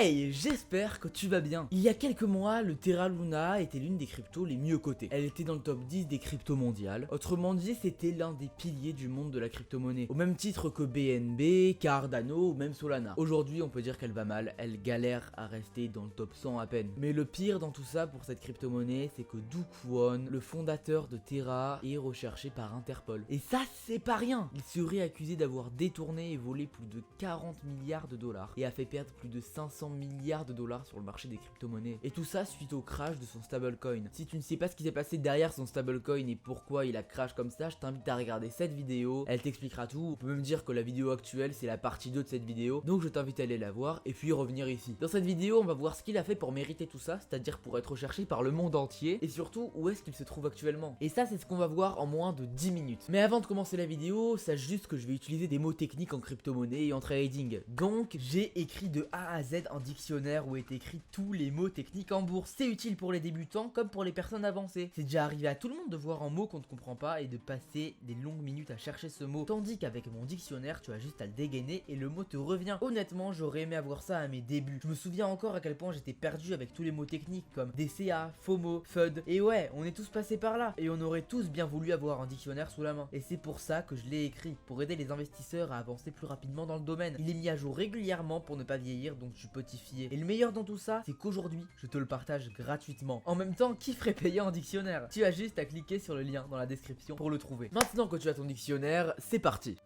Hey, j'espère que tu vas bien. Il y a quelques mois, le Terra Luna était l'une des cryptos les mieux cotées. Elle était dans le top 10 des cryptos mondiales. Autrement dit, c'était l'un des piliers du monde de la crypto-monnaie. Au même titre que BNB, Cardano ou même Solana. Aujourd'hui, on peut dire qu'elle va mal. Elle galère à rester dans le top 100 à peine. Mais le pire dans tout ça pour cette crypto-monnaie, c'est que Do Kwon, le fondateur de Terra, est recherché par Interpol. Et ça, c'est pas rien. Il serait accusé d'avoir détourné et volé plus de 40 milliards de dollars et a fait perdre plus de 500 milliards de dollars sur le marché des crypto-monnaies. Et tout ça suite au crash de son stablecoin. Si tu ne sais pas ce qui s'est passé derrière son stablecoin et pourquoi il a crash comme ça, je t'invite à regarder cette vidéo, elle t'expliquera tout. On peut même dire que la vidéo actuelle c'est la partie 2 de cette vidéo, donc je t'invite à aller la voir et puis revenir ici. Dans cette vidéo on va voir ce qu'il a fait pour mériter tout ça, c'est-à-dire pour être recherché par le monde entier et surtout où est-ce qu'il se trouve actuellement. Et ça c'est ce qu'on va voir en moins de 10 minutes. Mais avant de commencer la vidéo, sache juste que je vais utiliser des mots techniques en crypto-monnaie et en trading. Donc j'ai écrit de A à Z un dictionnaire où est écrit tous les mots techniques en bourse. C'est utile pour les débutants comme pour les personnes avancées. C'est déjà arrivé à tout le monde de voir un mot qu'on ne comprend pas et de passer des longues minutes à chercher ce mot. Tandis qu'avec mon dictionnaire, tu as juste à le dégainer et le mot te revient. Honnêtement, j'aurais aimé avoir ça à mes débuts. Je me souviens encore à quel point j'étais perdu avec tous les mots techniques comme DCA, FOMO, FUD. Et ouais, on est tous passés par là. Et on aurait tous bien voulu avoir un dictionnaire sous la main. Et c'est pour ça que je l'ai écrit, pour aider les investisseurs à avancer plus rapidement dans le domaine. Il est mis à jour régulièrement pour ne pas vieillir, donc tu peux t'y fier. Et le meilleur dans tout ça, c'est qu'aujourd'hui, je te le partage gratuitement. En même temps, qui ferait payer un dictionnaire? Tu as juste à cliquer sur le lien dans la description pour le trouver. Maintenant que tu as ton dictionnaire, c'est parti.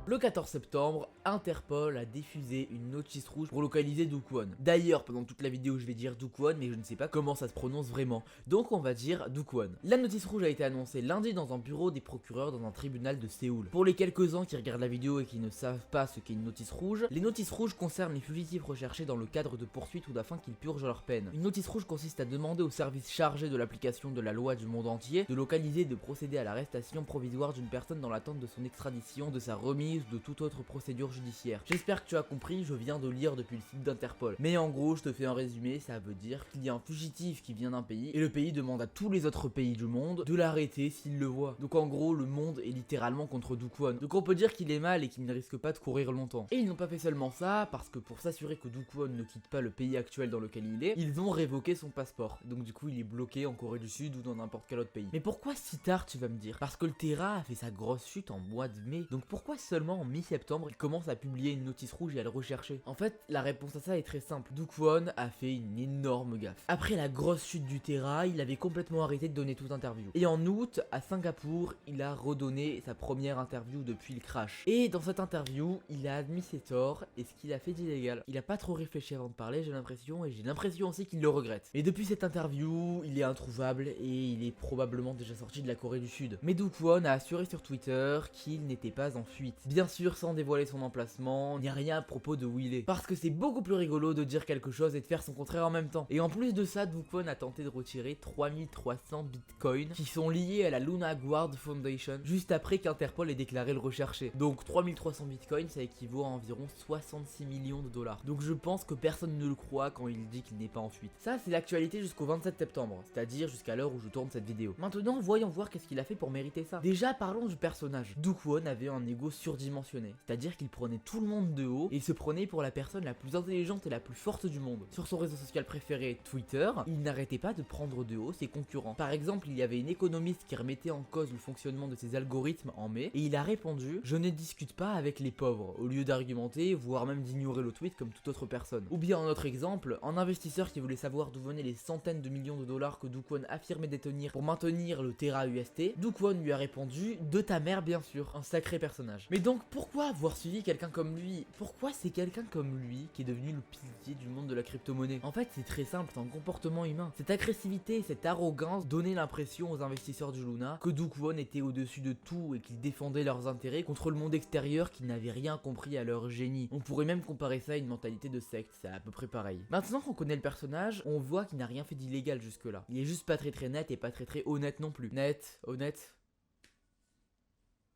Le 14 septembre, Interpol a diffusé une notice rouge pour localiser Do Kwon. D'ailleurs, pendant toute la vidéo, je vais dire Do Kwon, mais je ne sais pas comment ça se prononce vraiment. Donc on va dire Do Kwon. La notice rouge a été annoncée lundi dans un bureau des procureurs dans un tribunal de Séoul. Pour les quelques-uns qui regardent la vidéo et qui ne savent pas ce qu'est une notice rouge, les notices rouges concernent les fugitifs recherchés dans le cadre de poursuites ou d'afin qu'ils purgent leur peine. Une notice rouge consiste à demander aux services chargés de l'application de la loi du monde entier de localiser et de procéder à l'arrestation provisoire d'une personne dans l'attente de son extradition, de sa remise, de toute autre procédure judiciaire. J'espère que tu as compris, je viens de lire depuis le site d'Interpol. Mais en gros, je te fais un résumé, ça veut dire qu'il y a un fugitif qui vient d'un pays et le pays demande à tous les autres pays du monde de l'arrêter s'il le voit. Donc en gros, le monde est littéralement contre Do Kwon. Donc on peut dire qu'il est mal et qu'il ne risque pas de courir longtemps. Et ils n'ont pas fait seulement ça, parce que pour s'assurer que Do Kwon ne quitte pas le pays actuel dans lequel il est, ils ont révoqué son passeport. Donc du coup, il est bloqué en Corée du Sud ou dans n'importe quel autre pays. Mais pourquoi si tard, tu vas me dire? Parce que le Terra a fait sa grosse chute en mois de mai. Donc pourquoi seulement en mi-septembre, il commence à publier une notice rouge et à le rechercher? En fait, la réponse à ça est très simple. Do Kwon a fait une énorme gaffe. Après la grosse chute du Terra, il avait complètement arrêté de donner toute interview. Et en août, à Singapour, il a redonné sa première interview depuis le crash. Et dans cette interview, il a admis ses torts et ce qu'il a fait d'illégal. Il a pas trop réfléchi avant de parler, j'ai l'impression, et j'ai l'impression aussi qu'il le regrette. Et depuis cette interview, il est introuvable et il est probablement déjà sorti de la Corée du Sud. Mais Do Kwon a assuré sur Twitter qu'il n'était pas en fuite. Bien sûr, sans dévoiler son emplacement, il n'y a rien à propos de où il est. Parce que c'est beaucoup plus rigolo de dire quelque chose et de faire son contraire en même temps. Et en plus de ça, Do Kwon a tenté de retirer 3300 bitcoins qui sont liés à la Luna Guard Foundation juste après qu'Interpol ait déclaré le recherché. Donc 3300 bitcoins, ça équivaut à environ 66 millions de dollars. Donc je pense que personne ne le croit quand il dit qu'il n'est pas en fuite. Ça, c'est l'actualité jusqu'au 27 septembre, c'est-à-dire jusqu'à l'heure où je tourne cette vidéo. Maintenant, voyons voir qu'est-ce qu'il a fait pour mériter ça. Déjà, parlons du personnage. Do Kwon avait un ego surdimensionné, c'est-à-dire qu'il prenait tout le monde de haut et il se prenait pour la personne la plus intelligente et la plus forte du monde. Sur son réseau social préféré, Twitter, il n'arrêtait pas de prendre de haut ses concurrents. Par exemple, il y avait une économiste qui remettait en cause le fonctionnement de ses algorithmes en mai et il a répondu: je ne discute pas avec les pauvres, au lieu d'argumenter, voire même d'ignorer le tweet comme toute autre personne. Ou bien un autre exemple, un investisseur qui voulait savoir d'où venaient les centaines de millions de dollars que Do Kwon affirmait détenir pour maintenir le Terra UST, Do Kwon lui a répondu: de ta mère bien sûr. Un sacré personnage. Mais donc pourquoi avoir suivi quelqu'un comme lui? Pourquoi c'est quelqu'un comme lui qui est devenu le pilier du monde de la crypto-monnaie? En fait, c'est très simple, c'est un comportement humain. Cette agressivité, cette arrogance donnait l'impression aux investisseurs du Luna que Do Kwon était au-dessus de tout et qu'il défendait leurs intérêts contre le monde extérieur qui n'avait rien compris à leur génie. On pourrait même comparer ça à une mentalité de secte, c'est à peu près pareil. Maintenant qu'on connaît le personnage, on voit qu'il n'a rien fait d'illégal jusque-là. Il est juste pas très net et pas très honnête non plus. Net, honnête.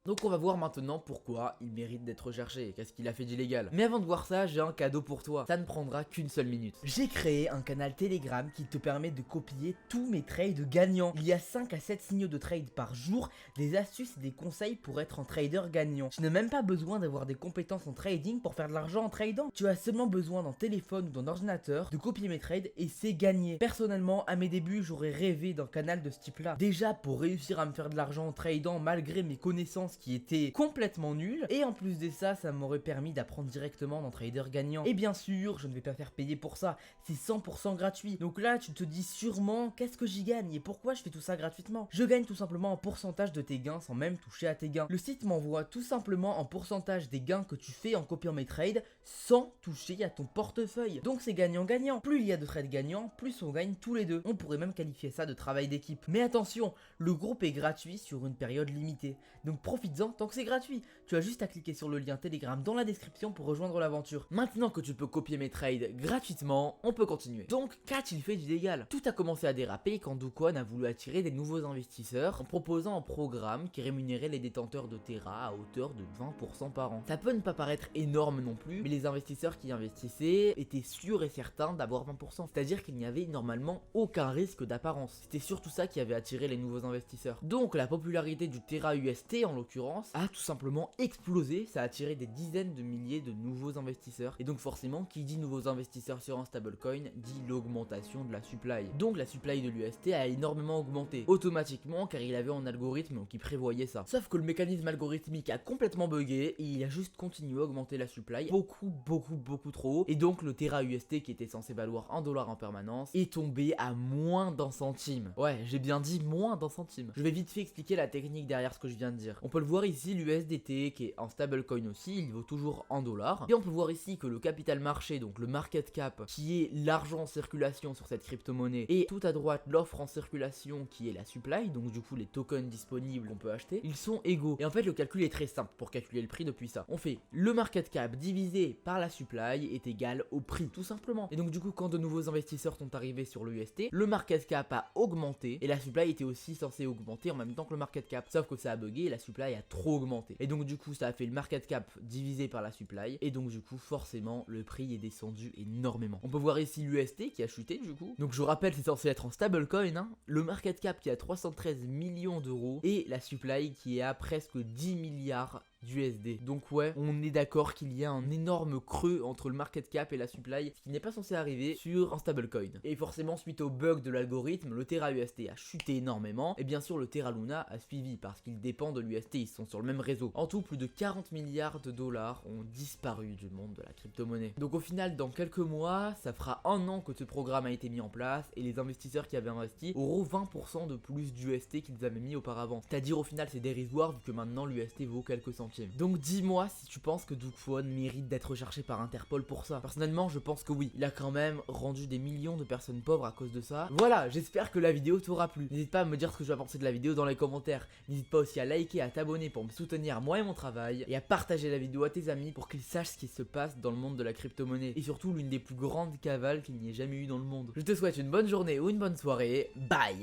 Donc on va voir maintenant pourquoi il mérite d'être recherché, qu'est-ce qu'il a fait d'illégal. Mais avant de voir ça, j'ai un cadeau pour toi, ça ne prendra qu'une seule minute. J'ai créé un canal Telegram qui te permet de copier tous mes trades gagnants. Il y a 5 à 7 signaux de trade par jour, des astuces et des conseils pour être un trader gagnant. Tu n'as même pas besoin d'avoir des compétences en trading pour faire de l'argent en tradant. Tu as seulement besoin d'un téléphone ou d'un ordinateur, de copier mes trades et c'est gagné. Personnellement, à mes débuts, j'aurais rêvé d'un canal de ce type-là. Déjà pour réussir à me faire de l'argent en tradant malgré mes connaissances qui étaient complètement nulles. Et en plus de ça, ça m'aurait permis d'apprendre directement d'un trader gagnant. Et bien sûr, je ne vais pas faire payer pour ça. C'est 100% gratuit. Donc là, tu te dis sûrement, qu'est-ce que j'y gagne et pourquoi je fais tout ça gratuitement? Je gagne tout simplement en pourcentage de tes gains sans même toucher à tes gains. Le site m'envoie tout simplement en pourcentage des gains que tu fais en copiant mes trades sans toucher à ton portefeuille. Donc c'est gagnant-gagnant. Plus il y a de trades gagnants, plus on gagne tous les deux. On pourrait même qualifier ça de travail d'équipe. Mais attention, le groupe est gratuit sur une période limitée. Donc profites-en tant que c'est gratuit. Tu as juste à cliquer sur le lien Telegram dans la description pour rejoindre l'aventure. Maintenant que tu peux copier mes trades gratuitement, on peut continuer. Donc qu'a-t-il fait d'illégal? Tout a commencé à déraper quand Do Kwon a voulu attirer des nouveaux investisseurs en proposant un programme qui rémunérait les détenteurs de Terra à hauteur de 20% par an. Ça peut ne pas paraître énorme non plus, mais les investisseurs qui investissaient étaient sûrs et certains d'avoir 20%. C'est-à-dire qu'il n'y avait normalement aucun risque d'apparence. C'était surtout ça qui avait attiré les nouveaux investisseurs. Donc la popularité du Terra UST en l'occurrence a tout simplement explosé. Ça a attiré des dizaines de milliers de nouveaux investisseurs. Et donc forcément, qui dit nouveaux investisseurs sur un stablecoin dit l'augmentation de la supply. Donc la supply de l'UST a énormément augmenté automatiquement car il avait un algorithme qui prévoyait ça. Sauf que le mécanisme algorithmique a complètement bugué et il a juste continué à augmenter la supply beaucoup trop haut. Et donc le Terra UST qui était censé valoir 1$ en permanence est tombé à moins d'1 centime. Ouais, j'ai bien dit moins d'1 centime. Je vais vite fait expliquer la technique derrière ce que je viens de dire. On peut le voir ici, l'USDT qui est un stablecoin aussi, il vaut toujours 1$. Et on peut voir ici que le capital marché, donc le market cap, qui est l'argent en circulation sur cette crypto-monnaie, et tout à droite l'offre en circulation qui est la supply, donc du coup les tokens disponibles qu'on peut acheter, ils sont égaux. Et en fait le calcul est très simple pour calculer le prix depuis ça. On fait le market cap divisé par la supply est égal au prix, tout simplement. Et donc du coup quand de nouveaux investisseurs sont arrivés sur l'UST, le market cap a augmenté et la supply était aussi censée augmenter en même temps que le market cap. Sauf que ça a bugué et la supply a trop augmenté. Et donc du coup ça a fait le market cap divisé par la supply et donc du coup forcément le prix est descendu énormément. On peut voir ici l'UST qui a chuté du coup. Donc je vous rappelle c'est censé être en stablecoin, hein. Le market cap qui est à 313 millions d'euros et la supply qui est à presque 10 milliards d'USD. Donc ouais, on est d'accord qu'il y a un énorme creux entre le market cap et la supply, ce qui n'est pas censé arriver sur un stablecoin. Et forcément, suite au bug de l'algorithme, le Terra UST a chuté énormément, et bien sûr le Terra Luna a suivi, parce qu'il dépend de l'UST, ils sont sur le même réseau. En tout, plus de 40 milliards de dollars ont disparu du monde de la crypto-monnaie. Donc au final, dans quelques mois, ça fera 1 an que ce programme a été mis en place, et les investisseurs qui avaient investi auront 20% de plus d'UST qu'ils avaient mis auparavant. C'est-à-dire au final, c'est dérisoire, vu que maintenant l'UST vaut quelques centimes. Donc dis-moi si tu penses que Do Kwon mérite d'être recherché par Interpol pour ça. Personnellement je pense que oui, il a quand même rendu des millions de personnes pauvres à cause de ça. Voilà, j'espère que la vidéo t'aura plu. N'hésite pas à me dire ce que tu vas penser de la vidéo dans les commentaires. N'hésite pas aussi à liker, à t'abonner pour me soutenir moi et mon travail. Et à partager la vidéo à tes amis pour qu'ils sachent ce qui se passe dans le monde de la crypto-monnaie. Et surtout l'une des plus grandes cavales qu'il n'y ait jamais eu dans le monde. Je te souhaite une bonne journée ou une bonne soirée. Bye.